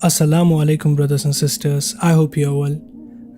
Assalamu alaikum brothers and sisters, I hope you are well.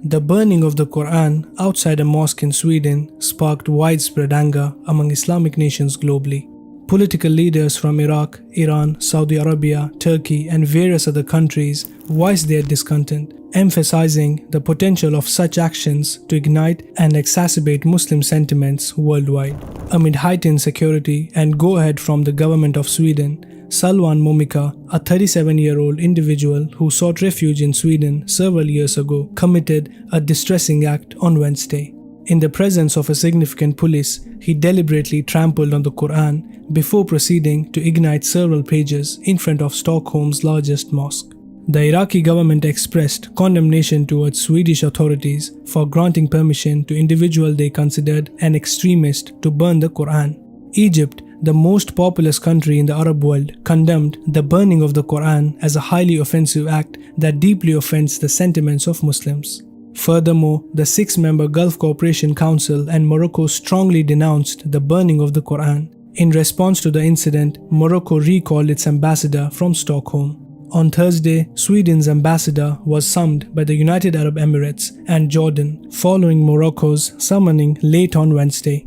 The burning of the Quran outside a mosque in Sweden sparked widespread anger among Islamic nations globally. Political leaders from Iraq, Iran, Saudi Arabia, Turkey and various other countries voiced their discontent, emphasizing the potential of such actions to ignite and exacerbate Muslim sentiments worldwide. Amid heightened security and go-ahead from the government of Sweden, Salwan Momika, a 37-year-old individual who sought refuge in Sweden several years ago, committed a distressing act on Wednesday. In the presence of a significant police, he deliberately trampled on the Quran before proceeding to ignite several pages in front of Stockholm's largest mosque. The Iraqi government expressed condemnation towards Swedish authorities for granting permission to individual they considered an extremist to burn the Quran. Egypt, the most populous country in the Arab world, condemned the burning of the Quran as a highly offensive act that deeply offends the sentiments of Muslims. Furthermore, the six-member Gulf Cooperation Council and Morocco strongly denounced the burning of the Quran. In response to the incident, Morocco recalled its ambassador from Stockholm. On Thursday, Sweden's ambassador was summoned by the United Arab Emirates and Jordan, following Morocco's summoning late on Wednesday.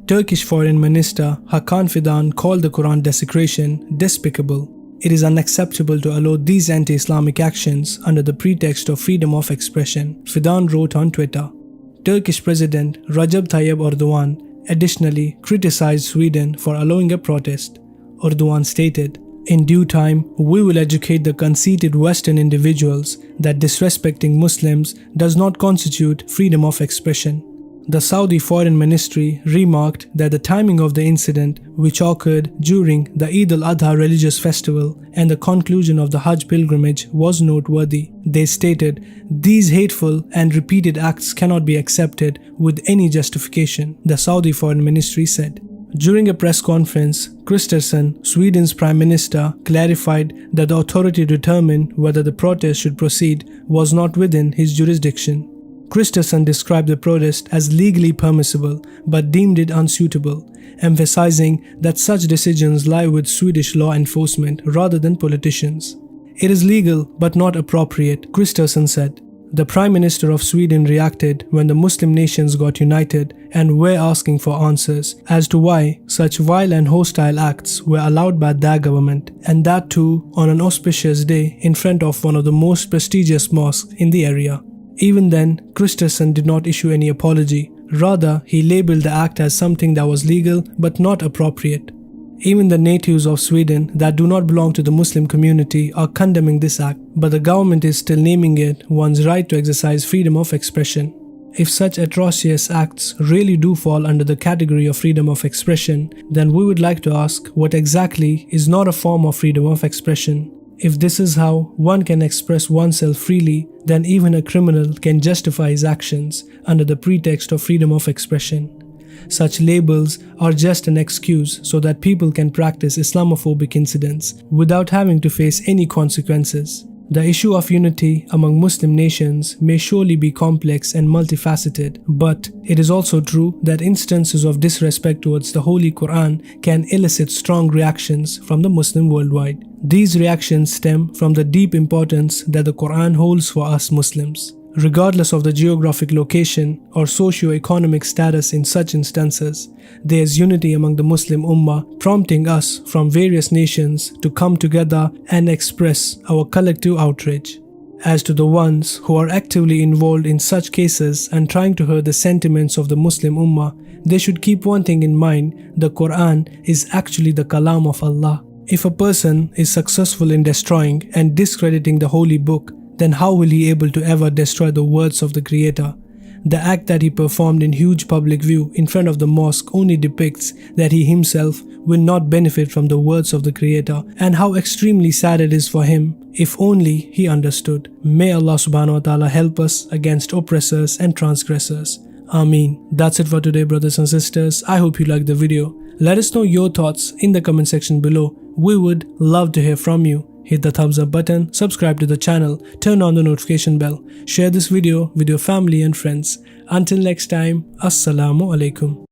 Turkish Foreign Minister Hakan Fidan called the Quran desecration despicable. It is unacceptable to allow these anti-Islamic actions under the pretext of freedom of expression, Fidan wrote on Twitter. Turkish President Recep Tayyip Erdogan additionally criticized Sweden for allowing a protest. Erdogan stated, "In due time, we will educate the conceited Western individuals that disrespecting Muslims does not constitute freedom of expression." The Saudi Foreign Ministry remarked that the timing of the incident, which occurred during the Eid al-Adha religious festival and the conclusion of the Hajj pilgrimage, was noteworthy. They stated, "These hateful and repeated acts cannot be accepted with any justification," the Saudi Foreign Ministry said. During a press conference, Kristersson, Sweden's Prime Minister, clarified that the authority to determine whether the protest should proceed was not within his jurisdiction. Kristersson described the protest as legally permissible but deemed it unsuitable, emphasizing that such decisions lie with Swedish law enforcement rather than politicians. "It is legal but not appropriate," Kristersson said. The Prime Minister of Sweden reacted when the Muslim nations got united and were asking for answers as to why such vile and hostile acts were allowed by their government, and that too on an auspicious day in front of one of the most prestigious mosques in the area. Even then, Kristersson did not issue any apology. Rather, he labeled the act as something that was legal but not appropriate. Even the natives of Sweden that do not belong to the Muslim community are condemning this act, but the government is still naming it one's right to exercise freedom of expression. If such atrocious acts really do fall under the category of freedom of expression, then we would like to ask what exactly is not a form of freedom of expression. If this is how one can express oneself freely, then even a criminal can justify his actions under the pretext of freedom of expression. Such labels are just an excuse so that people can practice Islamophobic incidents without having to face any consequences. The issue of unity among Muslim nations may surely be complex and multifaceted, but it is also true that instances of disrespect towards the Holy Quran can elicit strong reactions from the Muslim worldwide. These reactions stem from the deep importance that the Quran holds for us Muslims. Regardless of the geographic location or socio-economic status in such instances, there is unity among the Muslim Ummah, prompting us from various nations to come together and express our collective outrage. As to the ones who are actively involved in such cases and trying to hurt the sentiments of the Muslim Ummah, they should keep one thing in mind: the Quran is actually the Kalam of Allah. If a person is successful in destroying and discrediting the holy book, then how will he able to ever destroy the words of the Creator? The act that he performed in huge public view in front of the mosque only depicts that he himself will not benefit from the words of the Creator, and how extremely sad it is for him if only he understood. May Allah subhanahu wa ta'ala help us against oppressors and transgressors. Ameen. That's it for today, brothers and sisters. I hope you liked the video. Let us know your thoughts in the comment section below. We would love to hear from you. Hit the thumbs up button, subscribe to the channel, turn on the notification bell, share this video with your family and friends. Until next time, Assalamu alaikum.